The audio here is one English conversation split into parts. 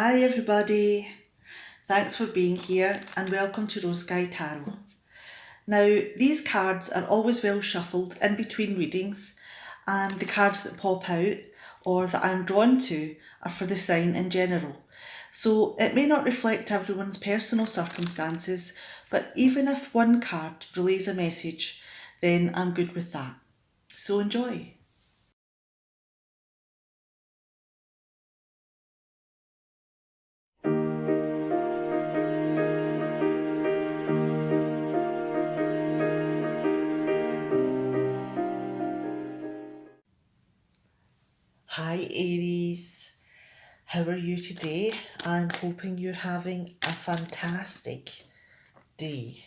Hi everybody, thanks for being here and welcome to Rose Sky Tarot. Now these cards are always well shuffled in between readings, and the cards that pop out or that I'm drawn to are for the sign in general. So it may not reflect everyone's personal circumstances, but even if one card relays a message, then I'm good with that. So enjoy. Hi Aries, how are you today? I'm hoping you're having a fantastic day.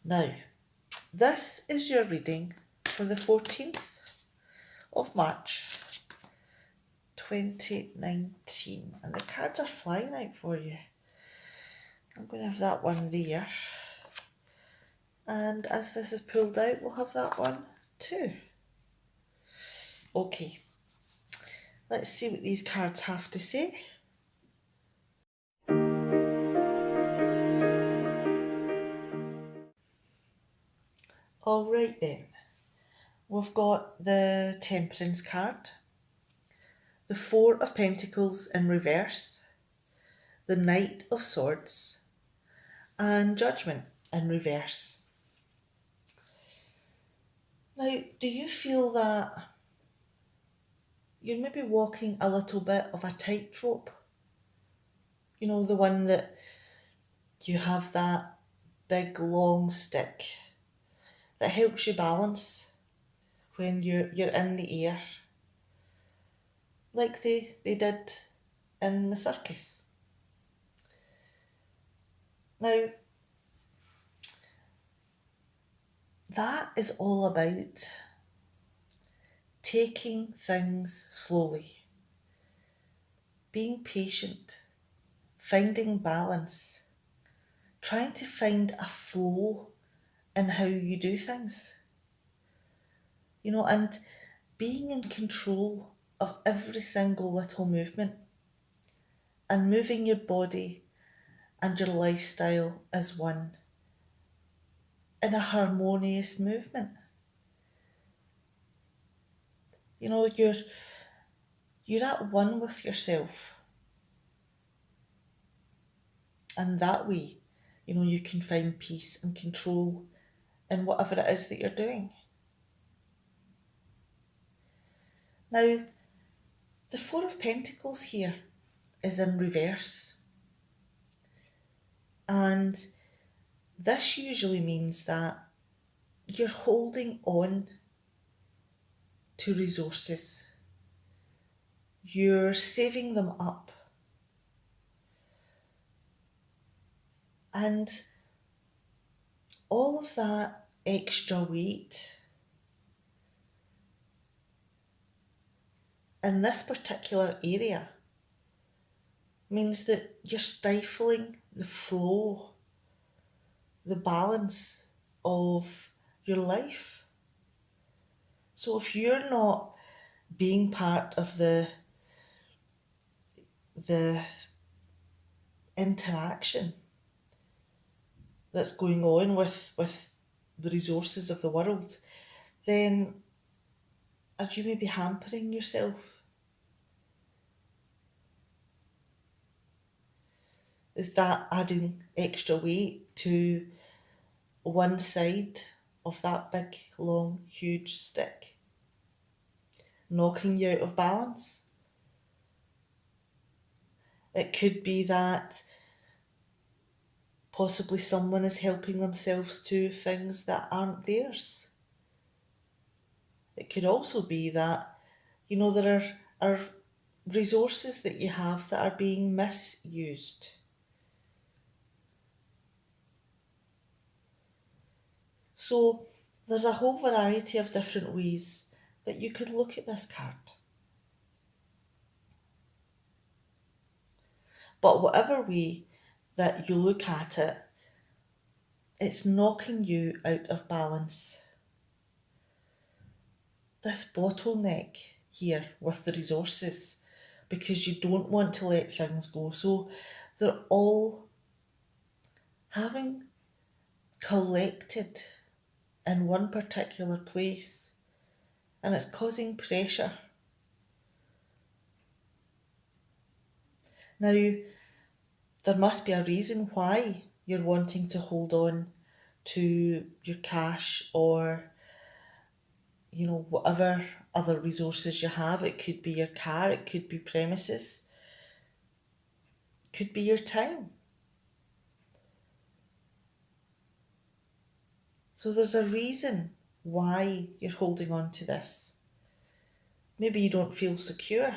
Now, this is your reading for the 14th of March 2019, and the cards are flying out for you. I'm going to have that one there, and as this is pulled out, we'll have that one too. Okay, let's see what these cards have to say. All right then, we've got the Temperance card, the Four of Pentacles in reverse, the Knight of Swords, and Judgment in reverse. Now, do you feel that you're maybe walking a little bit of a tightrope? You know, the one that you have that big long stick that helps you balance when you're in the air, like they did in the circus. Now, that is all about taking things slowly, being patient, finding balance, trying to find a flow in how you do things. You know, and being in control of every single little movement and moving your body and your lifestyle as one in a harmonious movement. You know, you're at one with yourself. And that way, you know, you can find peace and control in whatever it is that you're doing. Now, the Four of Pentacles here is in reverse. And this usually means that you're holding on to resources. You're saving them up. And all of that extra weight in this particular area means that you're stifling the flow, the balance of your life. So if you're not being part of the interaction that's going on with the resources of the world, then are you maybe hampering yourself? Is that adding extra weight to one side of that big, long, huge stick? Knocking you out of balance? It could be that possibly someone is helping themselves to things that aren't theirs. It could also be that, you know, there are resources that you have that are being misused. So there's a whole variety of different ways that you could look at this card. But whatever way that you look at it, it's knocking you out of balance. This bottleneck here with the resources because you don't want to let things go. So they're all having collected in one particular place, and it's causing pressure. Now, there must be a reason why you're wanting to hold on to your cash or, whatever other resources you have. It could be your car, it could be premises, it could be your time. So there's a reason why you're holding on to this. Maybe you don't feel secure.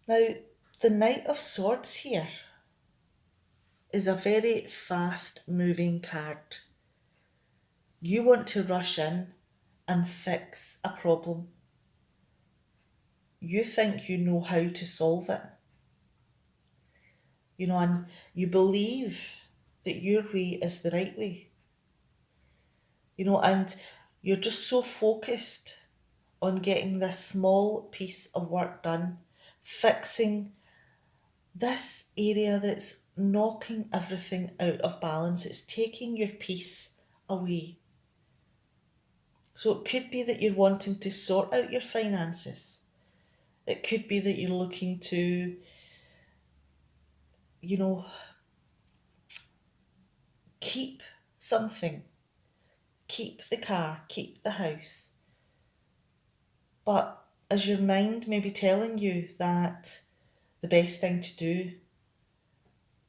Now, the Knight of Swords here is a very fast moving card. You want to rush in and fix a problem. You think you know how to solve it. And you believe that your way is the right way. And you're just so focused on getting this small piece of work done, fixing this area that's knocking everything out of balance. It's taking your peace away. So it could be that you're wanting to sort out your finances. It could be that you're looking to, keep something, keep the car, keep the house. But is your mind maybe telling you that the best thing to do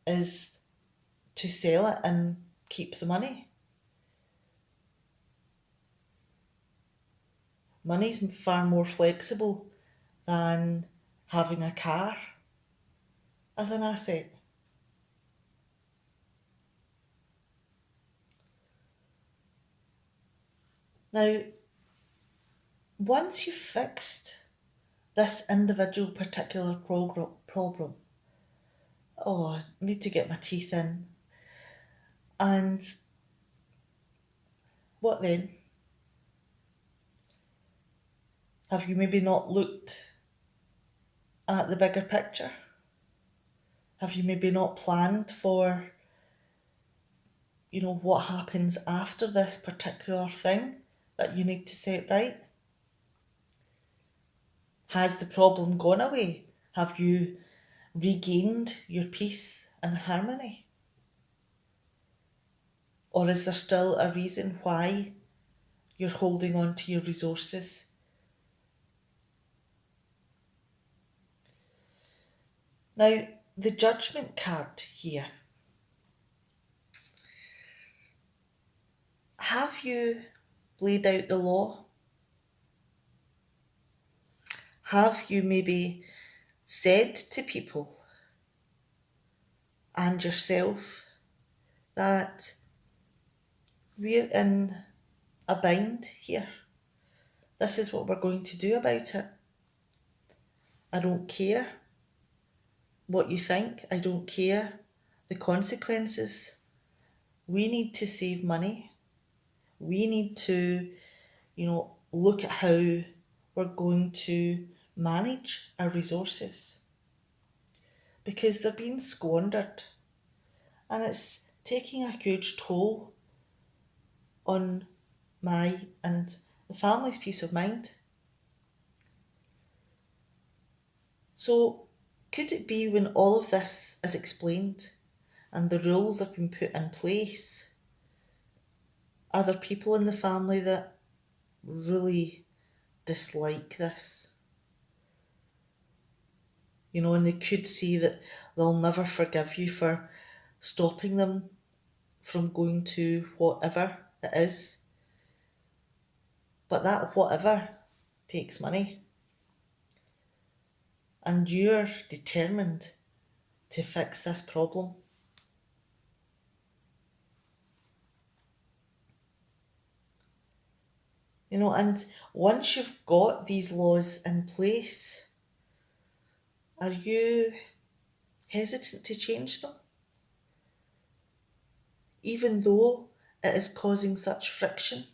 is to sell it and keep the money? Money's far more flexible than having a car as an asset. Now, once you've fixed this individual particular problem, I need to get my teeth in. And what then? Have you maybe not looked at the bigger picture? Have you maybe not planned for, what happens after this particular thing that you need to set right? Has the problem gone away? Have you regained your peace and harmony? Or is there still a reason why you're holding on to your resources? Now, the Judgment card here. Have you laid out the law? Have you maybe said to people and yourself that we're in a bind here? This is what we're going to do about it. I don't care what you think. I don't care the consequences. We need to save money. We need to, look at how we're going to manage our resources, because they're being squandered and it's taking a huge toll on my and the family's peace of mind. So could it be, when all of this is explained and the rules have been put in place, are there people in the family that really dislike this? And they could see that they'll never forgive you for stopping them from going to whatever it is. But that whatever takes money. And you're determined to fix this problem. And once you've got these laws in place, are you hesitant to change them? Even though it is causing such friction?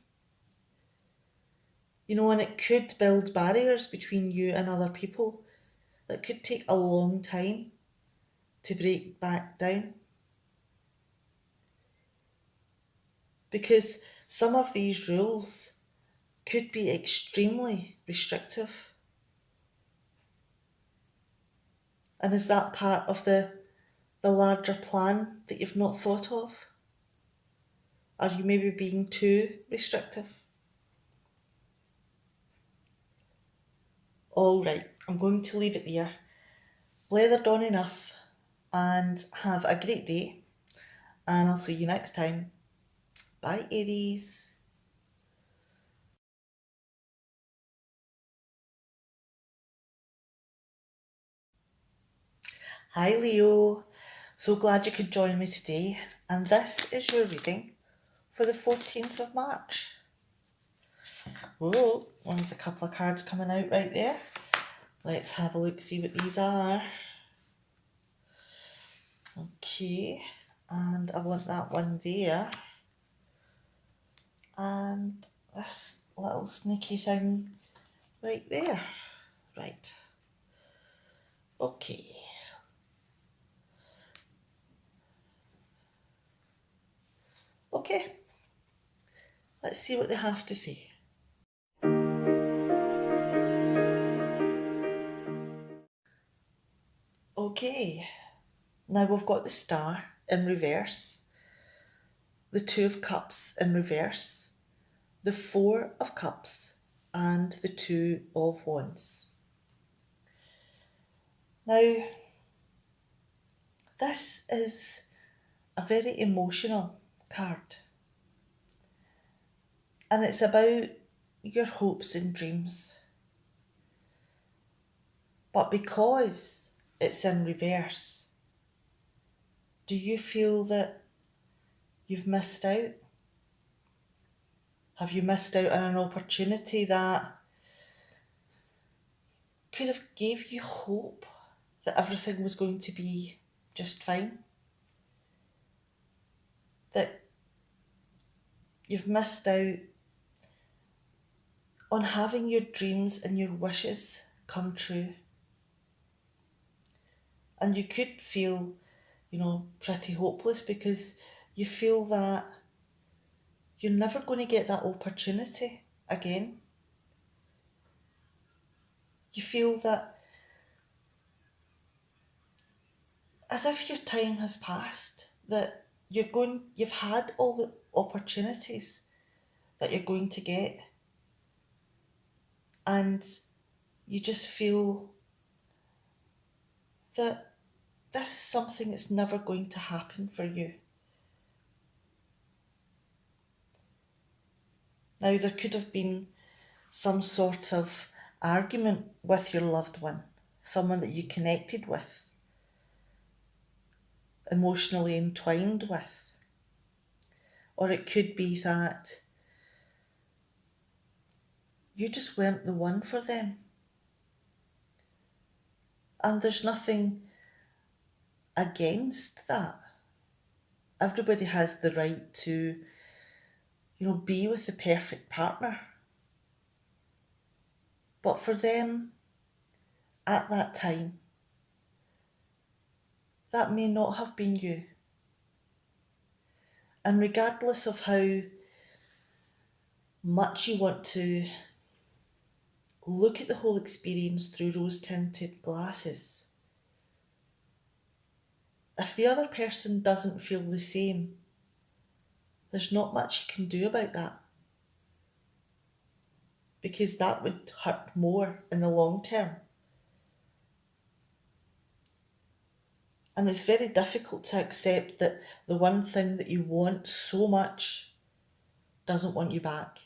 And it could build barriers between you and other people that could take a long time to break back down. Because some of these rules could be extremely restrictive. And is that part of the larger plan that you've not thought of? Are you maybe being too restrictive? All right, I'm going to leave it there. Blethered on enough and have a great day. And I'll see you next time. Bye, Aries. Hi, Leo. So glad you could join me today. And this is your reading for the 14th of March. Whoa, there's a couple of cards coming out right there. Let's have a look, see what these are. Okay, and I want that one there. And this little sneaky thing right there. Right. Okay. Okay. Let's see what they have to say. Okay. Now we've got the Star in reverse, the Two of Cups in reverse, the Four of Cups, and the Two of Wands. Now, this is a very emotional card. And it's about your hopes and dreams. But because it's in reverse, do you feel that you've missed out? Have you missed out on an opportunity that could have gave you hope that everything was going to be just fine? That you've missed out on having your dreams and your wishes come true? And you could feel, pretty hopeless because you feel that you're never going to get that opportunity again. You feel that as if your time has passed, that you've had all the opportunities that you're going to get, and you just feel that this is something that's never going to happen for you. Now, there could have been some sort of argument with your loved one, someone that you connected with, emotionally entwined with. Or it could be that you just weren't the one for them. And there's nothing against that. Everybody has the right to, be with the perfect partner. But for them, at that time, that may not have been you. And regardless of how much you want to look at the whole experience through rose-tinted glasses, if the other person doesn't feel the same, there's not much you can do about that. Because that would hurt more in the long term. And it's very difficult to accept that the one thing that you want so much doesn't want you back.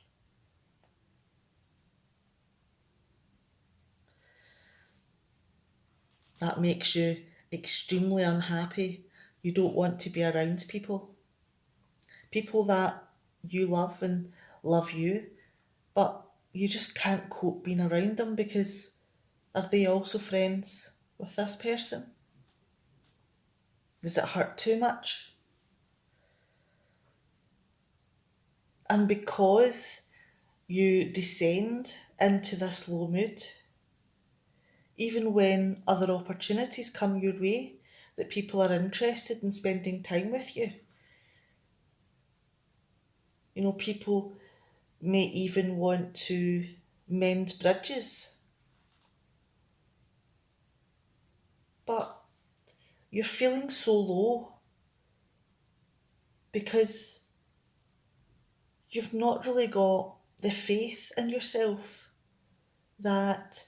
That makes you extremely unhappy. You don't want to be around people. People that you love and love you, but you just can't cope being around them because are they also friends with this person? Does it hurt too much? And because You descend into this low mood, even when other opportunities come your way that people are interested in spending time with you. You know, people may even want to mend bridges, but you're feeling so low because you've not really got the faith in yourself that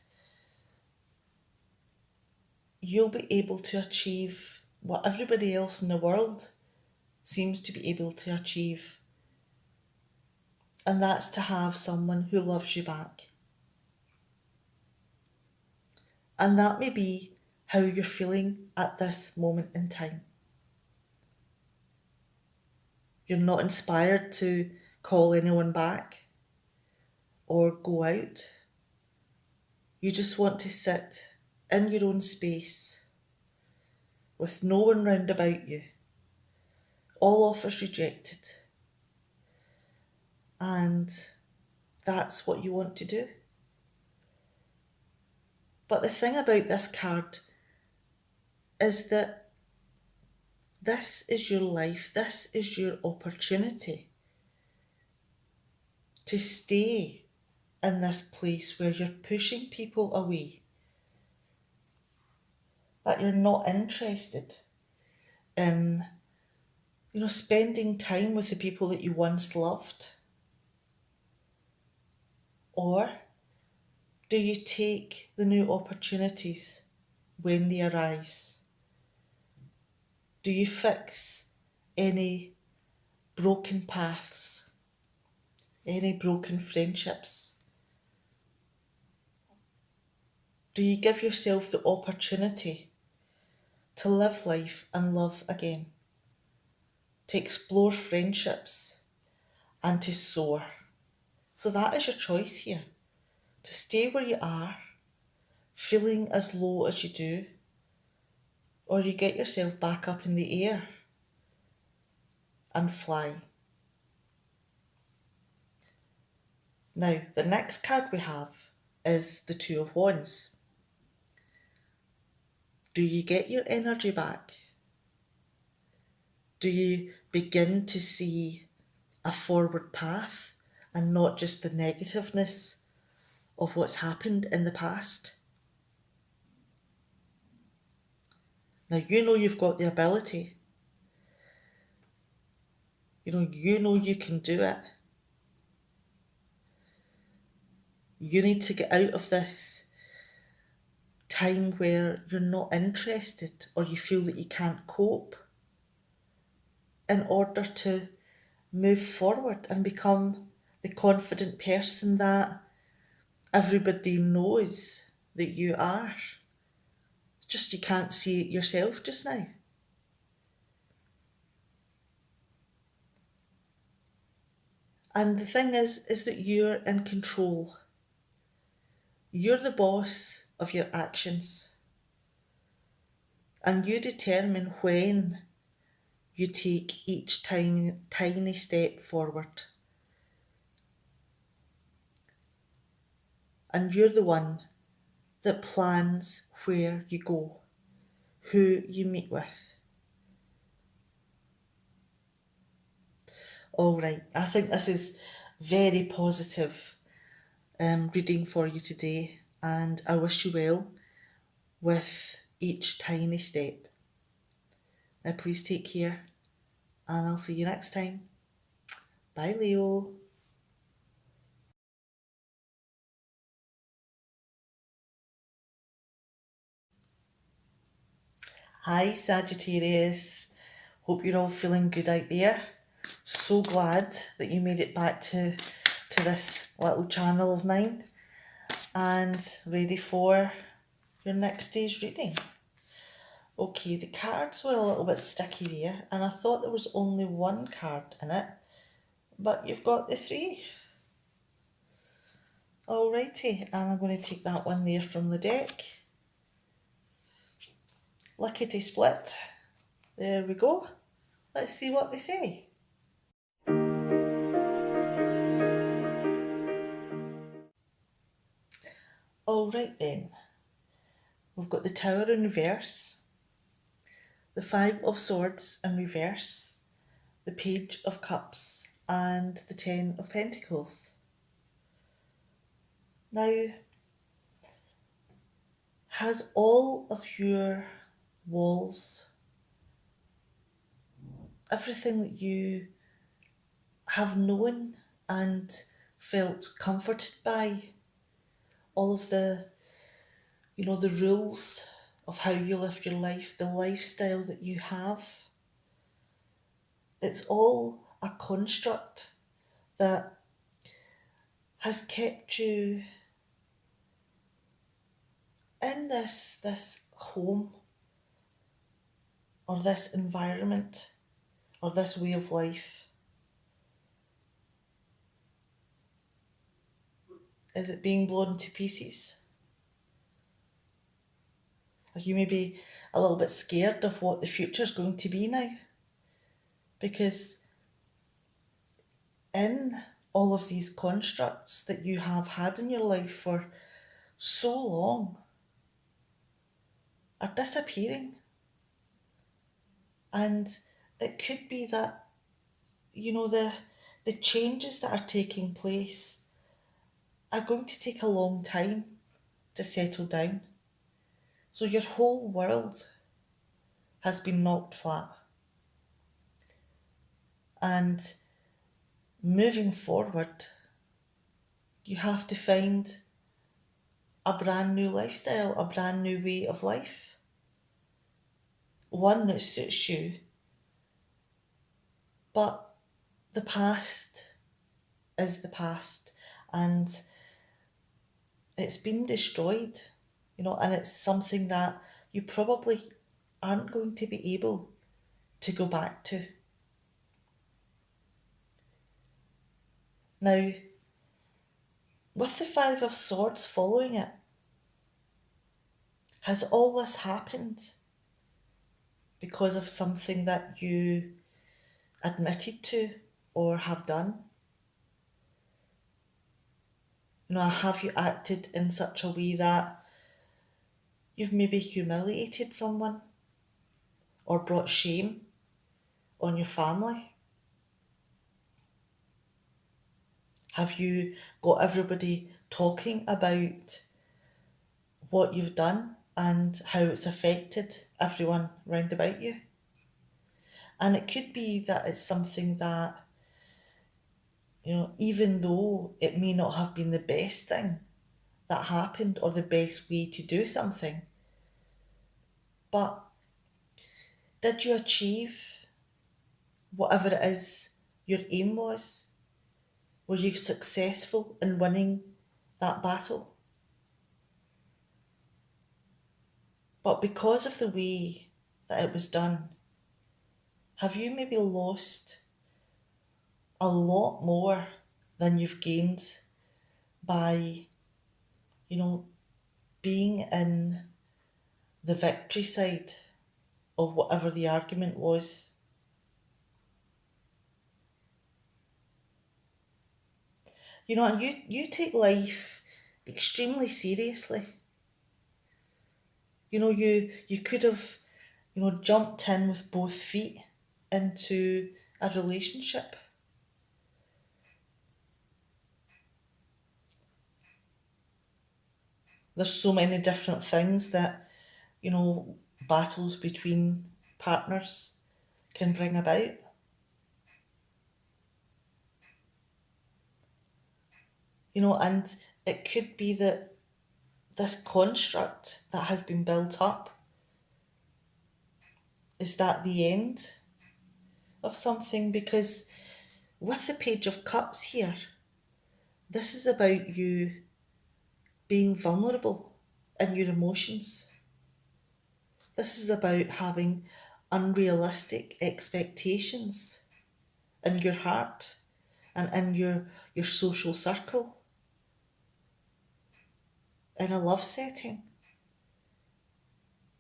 you'll be able to achieve what everybody else in the world seems to be able to achieve, and that's to have someone who loves you back. And that may be how you're feeling at this moment in time. You're not inspired to call anyone back or go out. You just want to sit in your own space with no one round about you. All offers rejected. And that's what you want to do. But the thing about this card is that this is your life, this is your opportunity to stay in this place where you're pushing people away, that you're not interested in, spending time with the people that you once loved? Or do you take the new opportunities when they arise? Do you fix any broken paths, any broken friendships? Do you give yourself the opportunity to live life and love again, to explore friendships and to soar? So that is your choice here, to stay where you are, feeling as low as you do, or you get yourself back up in the air and fly. Now, the next card we have is the Two of Wands. Do you get your energy back? Do you begin to see a forward path and not just the negativeness of what's happened in the past? Now, you know you've got the ability. You know you can do it. You need to get out of this time where you're not interested or you feel that you can't cope in order to move forward and become the confident person that everybody knows that you are. It's just you can't see it yourself just now. And the thing is that you're in control. You're the boss of your actions. And you determine when you take each tiny step forward. And you're the one that plans where you go, who you meet with. All right, I think this is very positive reading for you today, and I wish you well with each tiny step. Now please take care, and I'll see you next time. Bye, Leo. Hi, Sagittarius. Hope you're all feeling good out there. So glad that you made it back to this little channel of mine and ready for your next day's reading. Okay, the cards were a little bit sticky there, and I thought there was only one card in it, but you've got the three. Alrighty, and I'm going to take that one there from the deck. Lickety split. There we go. Let's see what they say. Alright then, we've got the Tower in reverse, the Five of Swords in reverse, the Page of Cups and the Ten of Pentacles. Now, has all of your walls, everything that you have known and felt comforted by, all of the, the rules of how you live your life, the lifestyle that you have, it's all a construct that has kept you in this home or this environment or this way of life. Is it being blown to pieces? Are you maybe a little bit scared of what the future's going to be now? Because in all of these constructs that you have had in your life for so long are disappearing. And it could be that, the changes that are taking place are going to take a long time to settle down. So your whole world has been knocked flat. And moving forward, you have to find a brand new lifestyle, a brand new way of life. One that suits you. But the past is the past and it's been destroyed, and it's something that you probably aren't going to be able to go back to. Now, with the Five of Swords following it, has all this happened because of something that you admitted to or have done? Have you acted in such a way that you've maybe humiliated someone or brought shame on your family? Have you got everybody talking about what you've done and how it's affected everyone round about you? And it could be that it's something that, even though it may not have been the best thing that happened or the best way to do something, but did you achieve whatever it is your aim was? Were you successful in winning that battle? But because of the way that it was done, have you maybe lost a lot more than you've gained by, being in the victory side of whatever the argument was? And you take life extremely seriously. You could have, jumped in with both feet into a relationship. There's so many different things that, battles between partners can bring about. And it could be that this construct that has been built up, is that the end of something? Because with the Page of Cups here, this is about you being vulnerable in your emotions. This is about having unrealistic expectations in your heart and in your social circle, in a love setting.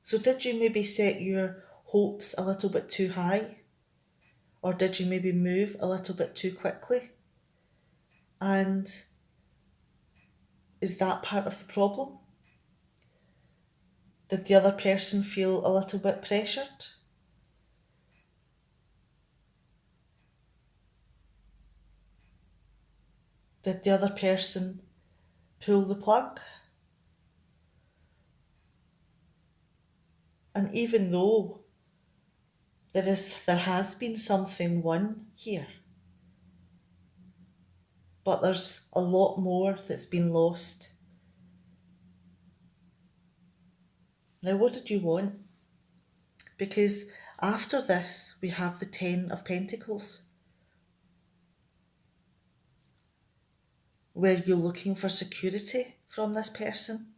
So did you maybe set your hopes a little bit too high? Or did you maybe move a little bit too quickly? And is that part of the problem? Did the other person feel a little bit pressured? Did the other person pull the plug? And even though there has been something won here, but there's a lot more that's been lost. Now, what did you want? Because after this, we have the Ten of Pentacles. Were you looking for security from this person?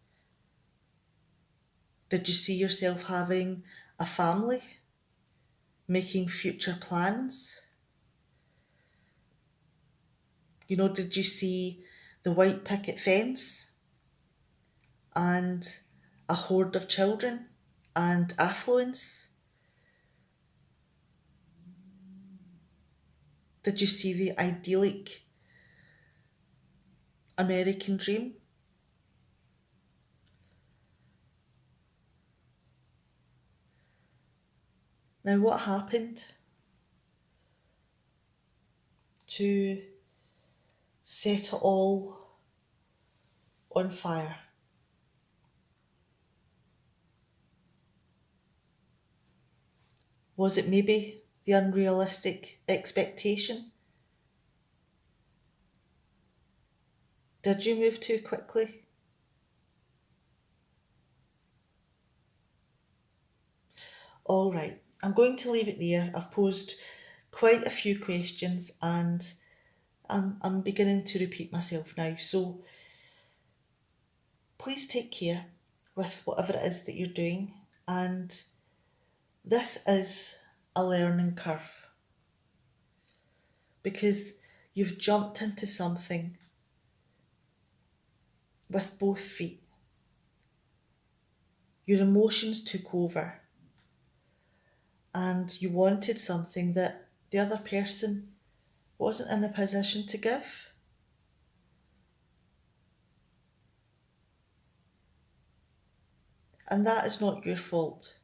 Did you see yourself having a family? Making future plans? Did you see the white picket fence and a horde of children and affluence? Did you see the idyllic American dream? Now, what happened to set it all on fire? Was it maybe the unrealistic expectation? Did you move too quickly? All right, I'm going to leave it there. I've posed quite a few questions and I'm beginning to repeat myself now. So please take care with whatever it is that you're doing. And this is a learning curve because you've jumped into something with both feet. Your emotions took over and you wanted something that the other person wasn't in a position to give. And that is not your fault.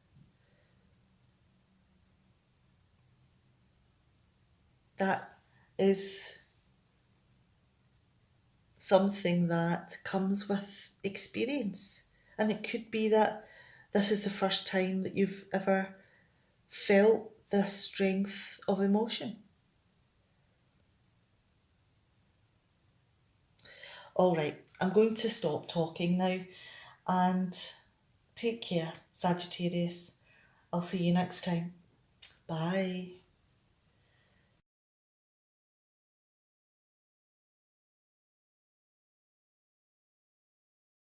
That is something that comes with experience. And it could be that this is the first time that you've ever felt this strength of emotion. All right, I'm going to stop talking now and take care, Sagittarius. I'll see you next time. Bye.